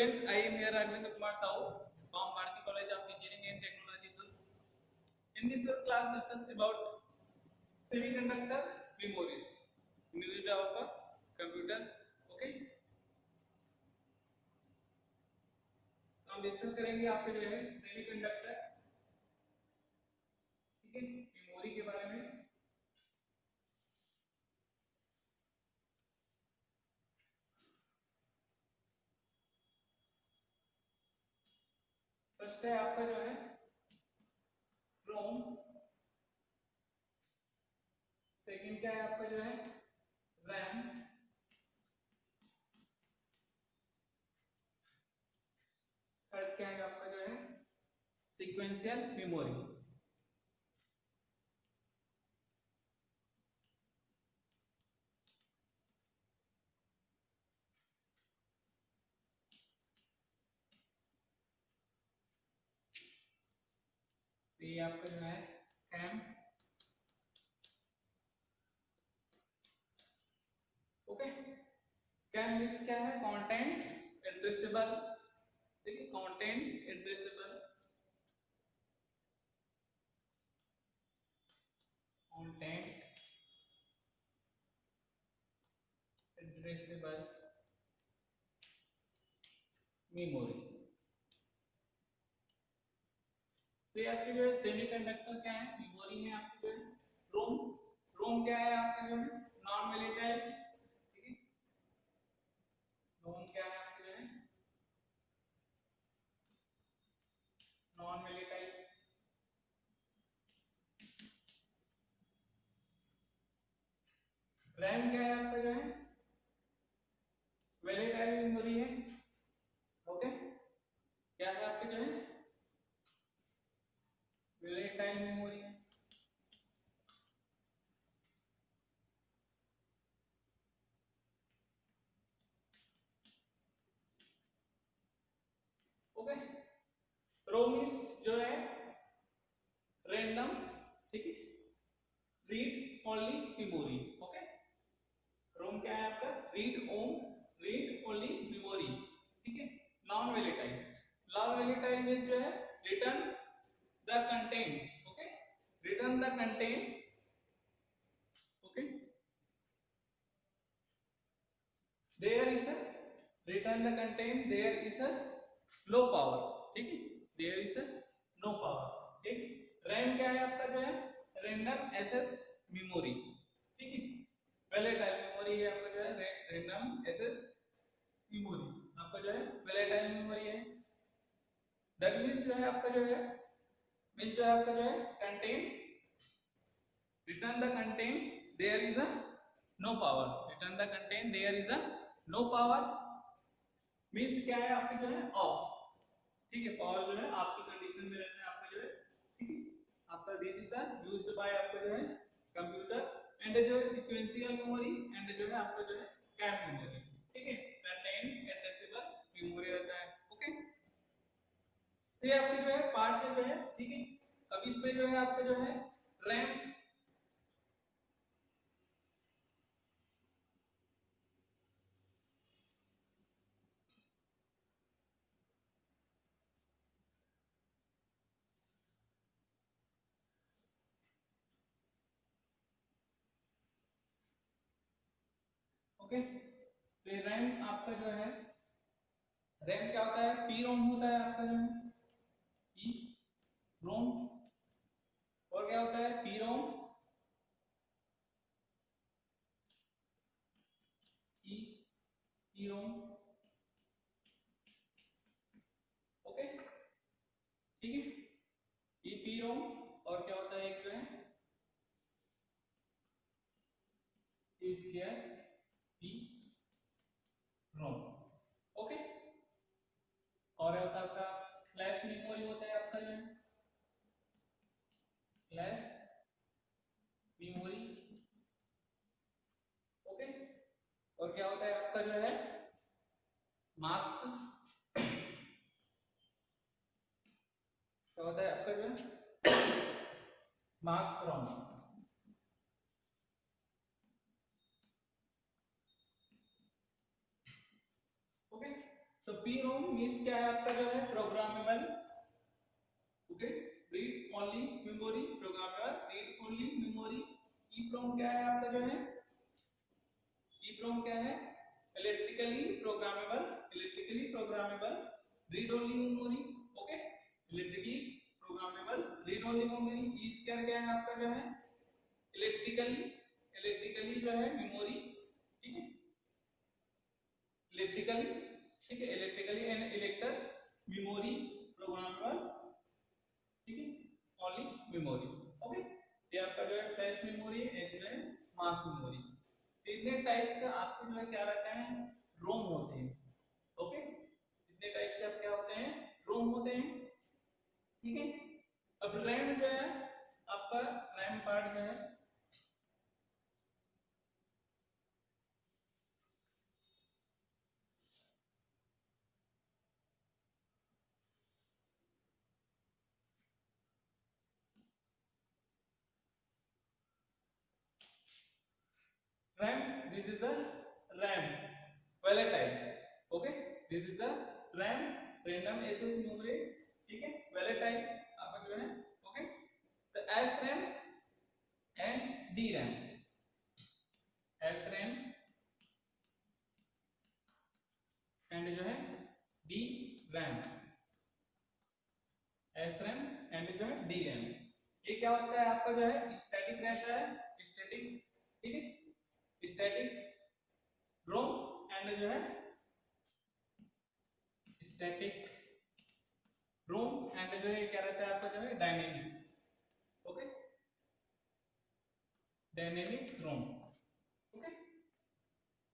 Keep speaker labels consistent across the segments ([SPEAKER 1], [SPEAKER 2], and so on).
[SPEAKER 1] Student, I am here Raghvendra Kumar Sahu from Bharati College of Engineering and Technology. In this class, discuss about semiconductor memories used of a computer. Okay, तो हम discuss करेंगे आपके जो है semiconductor, ठीक है, memory के बारे में। फर्स्ट है आपका जो है रोम, सेकंड क्या है आपका जो है रैम, थर्ड क्या है आपका जो है सीक्वेंशियल मेमोरी। ये आपका जो है कैम, ओके। कैम मींस क्या है, कंटेंट एड्रेसेबल, देखिए content addressable, content addressable memory. तो ये आपके जो है सेमीकंडक्टर क्या है, मेमोरी है आपकी जो है रोम। रोम क्या है आपका जो है नॉन वोलेटाइल, ठीक है। रोम क्या है आपका जो है नॉन वोलेटाइल। रैम क्या है आपका जो है वोलेटाइल मेमोरी है, ओके। क्या है आपकी जो है volatile memory. Okay, ROM is जो है रैंडम, ठीक है, read only memory, okay. ROM क्या है आपका रीड ओनली मेमोरी, ठीक है। Non volatile, non volatile means जो है return the content, okay, return the content, okay. There is a return the content, there is a low power, ठीक है, there is a no power, ठीक। RAM क्या है आपका जो है रैंडम एक्सेस मेमोरी, ठीक है। वोलेटाइल मेमोरी है आपका जो है रैंडम एक्सेस मेमोरी, आपका जो है वोलेटाइल मेमोरी है। दैट मींस जो है आपका जो है मींस जो है आपका जो है content, return the content, there is a no power, return the content, there is a no power means क्या है आपकी जो है ऑफ, ठीक है। पावर जो है आपकी कंडीशन में रहता है आपका जो है, ठीक है। आपका दिस इज यूज्ड बाय आपका जो है कंप्यूटर एंड जो है सीक्वेंशियल मेमोरी एंड जो है आपका जो है कैश मेमोरी, ठीक है। कंटेंट एड्रेसेबल मेमोरी रहता है, ओके। तो ये आपके जो है पार्ट है जो है, ठीक है। अब इसमें जो है आपका जो है रैम, ओके। तो ये रैम आपका जो है रैम क्या होता है, पी रोम होता है आपका जो है पी रोम, और क्या होता है P ROM, P P ROM, okay, ठीक है। ये पी रोम, और क्या होता है एक जो है is care P ROM, okay. और होता है आपका फ्लैश मेमोरी होता है आपका जो है फ्लैश मेमोरी, ओके। और क्या होता है आपका जो है मास्क, क्या होता है आपका जो है मास्क रोम, ओके। तो पी रोम मीन्स क्या है आपका जो है programmable, okay, read only memory, programmable read only memory. EPROM क्या है आपका जो है, ईप्रोम क्या है, electrically programmable read only memory, okay, electrically programmable read only memory. E square क्या है आपका जो है, इलेक्ट्रिकली जो है मेमोरी, ठीक है, इलेक्ट्रिकली, ठीक है, इलेक्ट्रिकली एंड इलेक्टर मेमोरी प्रोग्रामेबल, ठीक है, ओनली मेमोरी, ओके। ये आपका जो है फ्लैश मेमोरी, एक जो है मास मेमोरी। तीनों टाइप से आपके जो है क्या रहते हैं, रोम होते हैं, ओके। कितने टाइप से आप क्या होते हैं, रोम होते हैं, ठीक है। अब रैम जो है आपका, रैम पार्ट जो है, RAM, this is the RAM volatile, okay, this is the RAM random access memory, ठीक है, volatile आपका जो है, ओके। तो SRAM and DRAM, SRAM and जो है DRAM, SRAM एंड जो है DRAM। ये क्या होता है आपका जो है, स्टैटिक रहता है, स्टैटिक, ठीक है, स्टैटिक रोम एंड जो है स्टैटिक रोम एंड जो है क्या रहता है आपका जो है dynamic, okay, dynamic ROM, okay,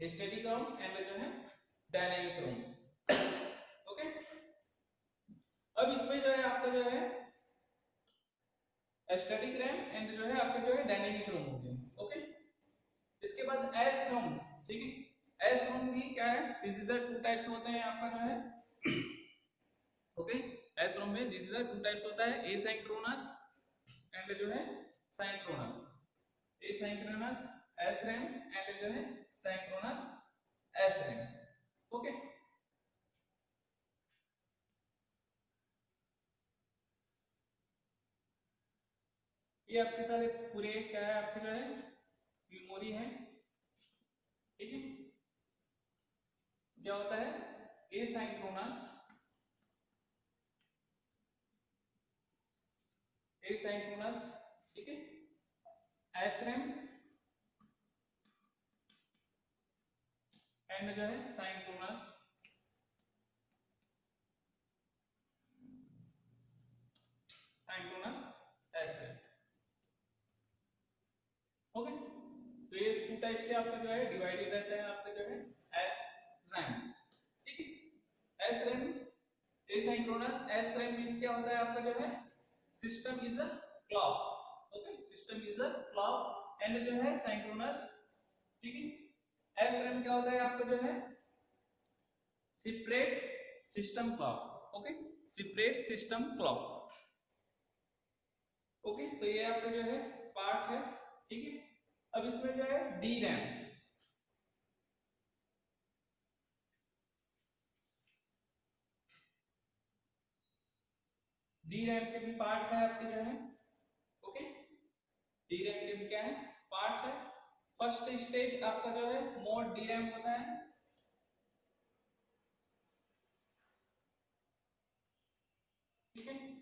[SPEAKER 1] static ROM and जो है डायनेमिक रोम, ओके। अब इसमें जो है आपका जो है स्टैटिक रैम एंड जो है आपका जो है डायनेमिक रोम हो गया, ओके। इसके बाद एस रोम, ठीक है, एस रोम भी क्या है, this is the two types होते हैं आपका जो है, ओके। एस रोम में this is the two types होता है, एसिंक्रोनस एंड जो है synchronous, asynchronous S RAM and जो है सिंक्रोनस एस रैम, ओके। ये आपके सारे पूरे क्या है आपके जो है मेमोरी है, ठीक है। क्या होता है, एसिंक्रोनस, एसिंक्रोनस, ठीक है, एसरैम एंड जो है सिंक्रोनस, सिंक्रोनस एसरैम, ओके। तो ये टू टाइप से आपका जो है डिवाइडेड रहता है आपका जो है एस रैम, ठीक है। S RAM, asynchronous S RAM means क्या होता है आपका जो है, system is a clock, okay, system is a clock and जो है सिंक्रोनस, ठीक है। एस रैम क्या होता है आपका जो है separate system clock, okay, separate system clock, okay. तो ये आपका जो है पार्ट है, ठीक है। अब इसमें जो है डी रैम, डी रैम के भी पार्ट है आपके जो है, ओके, डी रैम के भी क्या है पार्ट है। फर्स्ट स्टेज आपका जो है मोड डी रैम होता है, ठीक है।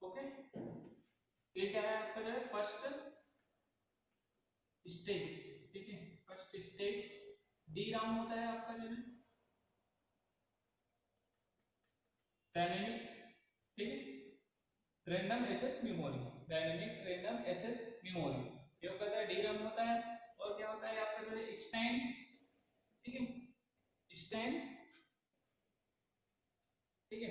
[SPEAKER 1] ओके, ये क्या है आपका जो है फर्स्ट स्टेज, ठीक है, फर्स्ट स्टेज डी रैम होता है आपका जो है डायनेमिक, ठीक है, random access memory, dynamic random access memory. ये कहता है डी रैम होता है। और क्या होता है आपका जो है स्टैंड, ठीक है, स्टैंड, ठीक है,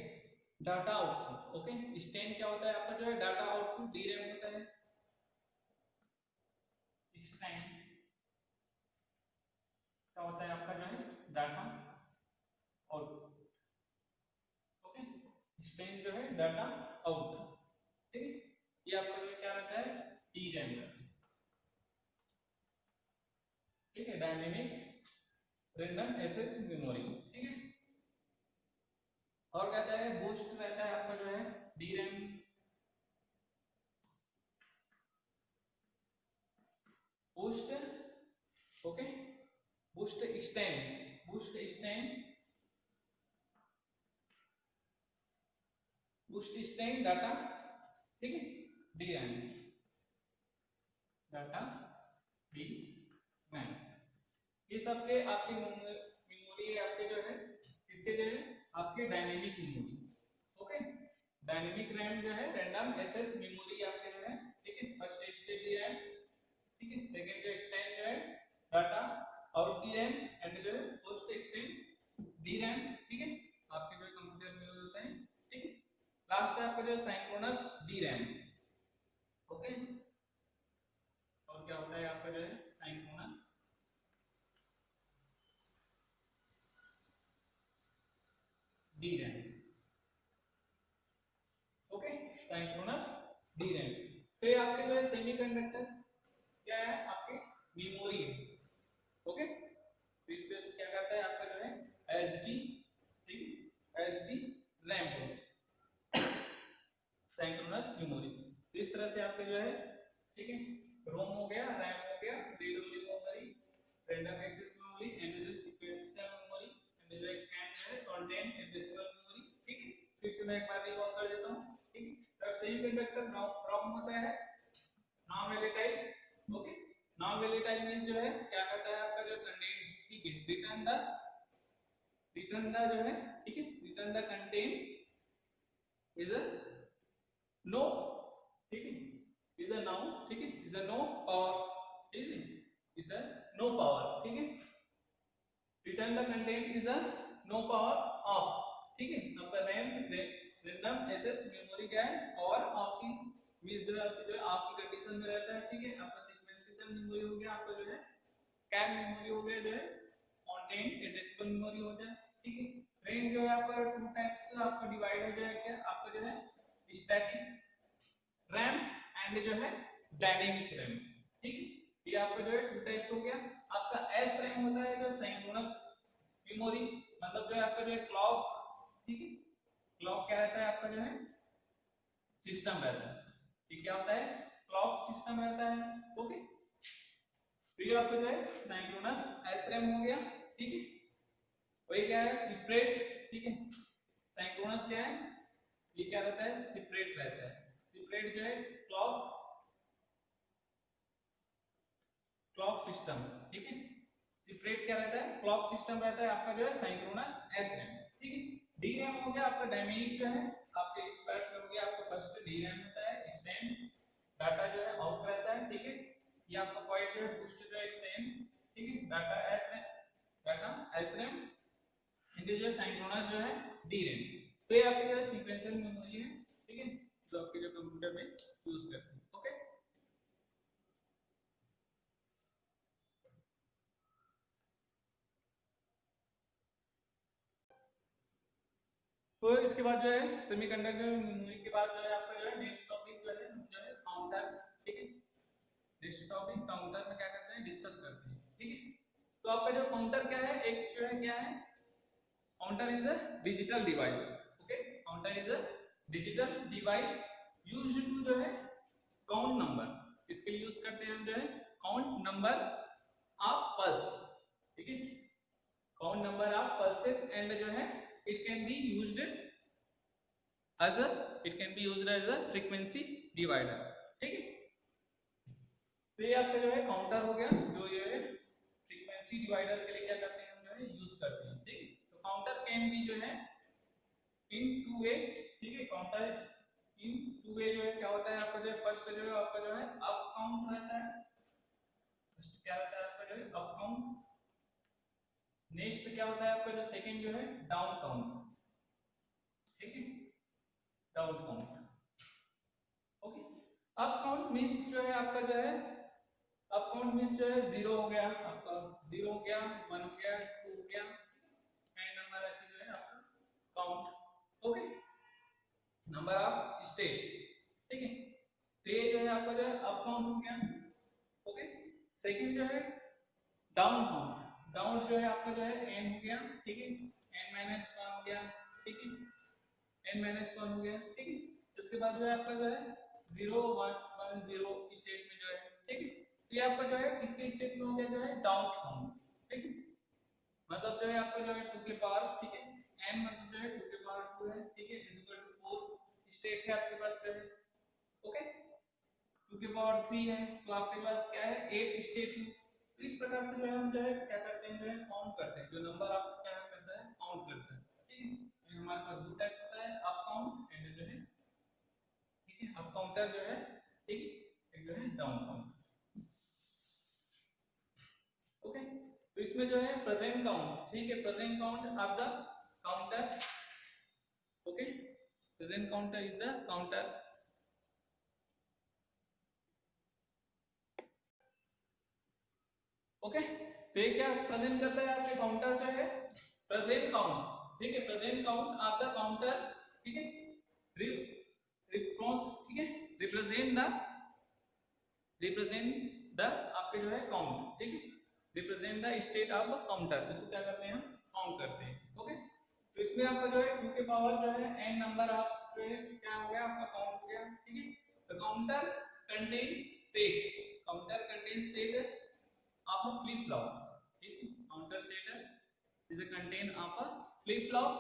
[SPEAKER 1] डाटा आउटपुट, ओके। स्टैंड क्या होता है आपका जो है डाटा आउटपुट, डी रैम होता है स्टैंड, क्या होता है आपका जो है डाटा आउटपुट। ओके, स्टैंड जो है डाटा आउट, ठीक है। ये आपका जो क्या रहता है, DRAM रहता है, ठीक है, डायनेमिक रैंडम एक्सेस मेमोरी, ठीक है। और कहता है बूस्ट रहता है आपका जो है DRAM boost, okay, boost stand, boost stand, boost stand data, ठीक है, DRAM डाटा DRAM, ये सबके आपके मेमोरी है, आपके जो है इसके जो है आपके dynamic memory, okay. Dynamic RAM जो है रैंडम एक्सेस मेमोरी आपके जो है, ठीक है। फर्स्ट स्टेज DRAM, ठीक है। सेकंड जो स्टैंड जो है डाटा आउट DRAM, एंड जो है पोस्ट स्टैंड DRAM, ठीक है, आपके जो कंप्यूटर में यूज होता है, ठीक है। लास्ट है आपका जो सिंक्रोनस DRAM, ओके। और क्या होता है आपका जो है synchronous DRAM, okay, synchronous DRAM। फिर आपके जो है सेमीकंडक्टर्स क्या है, आपके मेमोरी है, ओके। तो इस पे क्या करता है आपका जो है एसडी, ठीक है, एसडी रैम को सिंक्रोनस मेमोरी। तो इस तरह से आपके जो है, ठीक है, रोम हो गया, रैम हो गया, read only memory, random access memory, and जो सीक्वेंशियल मेमोरी, एंड जो कैन है कंटेंट एड्रेसेबल मेमोरी, ठीक है। फिर से मैं एक बार रिकॉल कर देता हूं, ठीक है। तो सेमीकंडक्टर रॉम होता है non volatile, okay. Non volatile means जो है क्या करता है आपका जो कंटेंट, ठीक है, रिटर्न द जो है, ठीक है, return the content is a no, ठीक है, इज अ नाउ, ठीक है, इज अ नो पावर, ठीक है, इज अ नो पावर, ठीक है। Return the content is a no power off, ठीक है। आपका रैम रैंडम एक्सेस मेमोरी क्या है, और आपकी मींस जो है आपकी जो है आपकी कंडीशन में रहता है, ठीक है। आपका सीक्वेंशियल मेमोरी हो गया, आपका जो है कैम मेमोरी हो गया, जो है कंटेंट एड्रेसेबल मेमोरी हो जाए, ठीक है। रैम जो है आपका टू टाइप्स से आपका डिवाइड हो जाएगा, आपका जो है स्टैटिक रैम एंड जो है डायनेमिक रैम, ठीक है। ये आपका जो है टू टाइप्स हो गया। आपका एस रैम होता है जो सिंक्रोनस मेमोरी, मतलब जो है आपका जो है क्लॉक, ठीक है। क्लॉक क्या रहता है आपका जो है सिस्टम रहता है, ये क्या होता है क्लॉक सिस्टम रहता है, ओके। तो ये आपका जो है सिंक्रोनस एसरैम हो गया, ठीक है। वही क्या है सेपरेट, ठीक है। सिंक्रोनस क्या है, ये क्या रहता है सेपरेट रहता है, सेपरेट जो है क्लॉक क्लॉक सिस्टम, ठीक है। सेपरेट क्या रहता है क्लॉक सिस्टम रहता है आपका जो है सिंक्रोनस एसरैम, ठीक है। डीरैम हो गया आपका डायनेमिक जो है, आपके इस पार्ट में हो गया आपका फर्स्ट डीरैम होता है, स्टैंड डाटा जो है आउट रहता है, ठीक है। ये आपका पॉइंट जो है बूस्ट जो है स्टैंड, ठीक है, डाटा एसरैम एंड जो सिंक्रोनस जो है डीरैम। तो ये आपके जो सीक्वेंशियल मेमोरी है, ठीक है, जो आपके जो कंप्यूटर में यूज करते हैं, ओके। तो इसके बाद जो है सेमीकंडक्टर मेमोरी के बाद जो है आपका जो है नेक्स्ट टॉपिक जो है काउंटर, ठीक है। नेक्स्ट टॉपिक काउंटर में क्या करते हैं डिस्कस करते हैं, ठीक है। तो आपका जो काउंटर क्या है, एक जो है क्या है counter is a digital device, okay. Counter is a digital device used to जो है काउंट नंबर, इसके लिए यूज करते हैं हम जो है काउंट नंबर ऑफ पल्स, ठीक है, count number of pulses, and जो है it can be used as a it can be used as a frequency divider, ठीक है। तो ये आपका जो है काउंटर हो गया, जो ये है फ्रीक्वेंसी डिवाइडर के लिए क्या करते हैं हम जो है यूज करते हैं, ठीक है। तो काउंटर कैन बी जो है इन टू वे, ठीक है। काउंटर इन टू वे जो है क्या होता है आपका जो है फर्स्ट जो है आपका जो है अप काउंट रहता है, फर्स्ट क्या रहता है आपका जो है अप काउंट, नेक्स्ट क्या होता है आपका जो सेकंड जो है डाउन काउंट, ठीक है, down count, okay. Up count means जो है आपका जो है अप काउंट मींस जो है जीरो हो गया आपका, जीरो हो गया, वन हो गया, टू हो गया, एंड नंबर ऐसे जो है नंबर ऑफ स्टेट, ठीक है। तो ये जो है आपका जो है अप काउंट हो गया, ओके। सेकंड जो है डाउन काउंट, डाउन जो है आपका जो है n हो गया, ठीक है, n-1 हो गया, ठीक है, n-1 हो गया, ठीक है। उसके बाद जो है आपका जो है 0 1 1 0 स्टेट में जो है, ठीक है। तो ये आपका जो है किसके स्टेट में हो गया, जो है डाउन काउंट, ठीक है। मतलब जो है आपका जो है 2 के पावर, ठीक है, n मतलब जो है 2 के पावर 2 है, ठीक है, इज इक्वल टू 4 स्टेट है आपके पास जो है, ओके। 2 के पावर 3 है तो आपके पास क्या है 8 स्टेट है। तो इस प्रकार से जो है हम जो है क्या करते हैं, जो है काउंट करते हैं, जो नंबर आपको क्या करता है काउंट करता है, ठीक है। तो हमारे पास दो टाइप होता है, अप काउंट एंड जो है, ठीक है, अप काउंटर जो है, ठीक है, एक जो है डाउन काउंटर, ओके। तो इसमें जो है प्रेजेंट काउंट, ठीक है, present count of the counter, okay, present counter is the counter, okay. तो ये क्या प्रेजेंट करता है आपके काउंटर जो है प्रेजेंट काउंट, ठीक है, present count of the counter, ठीक है, रिस्पांस, ठीक है, रिप्रेजेंट द आपके जो है काउंट, ठीक है, represent the state of counter, इसको क्या करते हैं हम काउंट करते हैं, ओके। तो इसमें आपका जो है 2 के पावर जो है n नंबर ऑफ जो है क्या हो गया आपका काउंट हो गया, ठीक है। तो counter contain set, counter contain set of a flip flop, okay, counter set is a contain of a flip flop,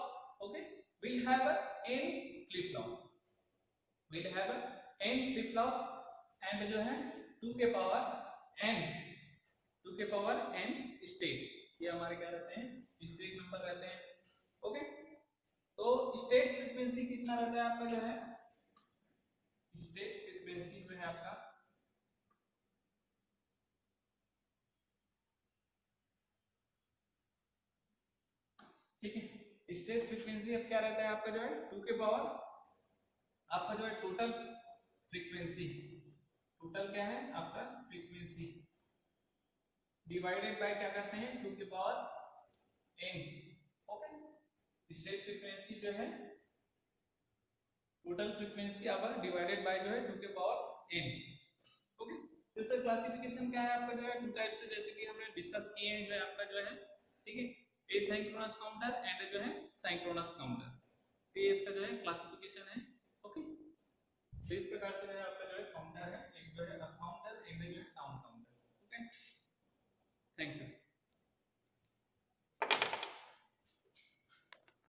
[SPEAKER 1] okay. We'll have a n flip flop, we'll have a n flip flop and जो है 2 के power n, 2 के power n state, ये हमारे क्या रहते हैं state number रहते हैं, ओके। तो स्टेट फ्रीक्वेंसी कितना रहता है आपका, जो है स्टेट फ्रीक्वेंसी जो है आपका, ठीक है। स्टेट फ्रीक्वेंसी अब क्या रहता है आपका, जो है 2 के पावर आपका जो है टोटल फ्रीक्वेंसी, टोटल क्या है आपका फ्रीक्वेंसी डिवाइडेड बाय क्या करते हैं 2 के power n, okay. State frequency जो है टोटल फ्रीक्वेंसी आपका डिवाइडेड बाय जो है 2 के पावर n, ओके। तो इसका क्लासिफिकेशन क्या है आपका, जो है टू टाइप से, जैसे कि हमने डिस्कस किए हैं, जो है आपका जो है, ठीक है, एसिंक्रोनस काउंटर एंड जो है सिंक्रोनस काउंटर, तो ये इसका जो है क्लासिफिकेशन है, ओके। तो इस प्रकार से जो है आपका जो है काउंटर है, एक जो है अप काउंटर, एक जो है down counter, okay. Thank you.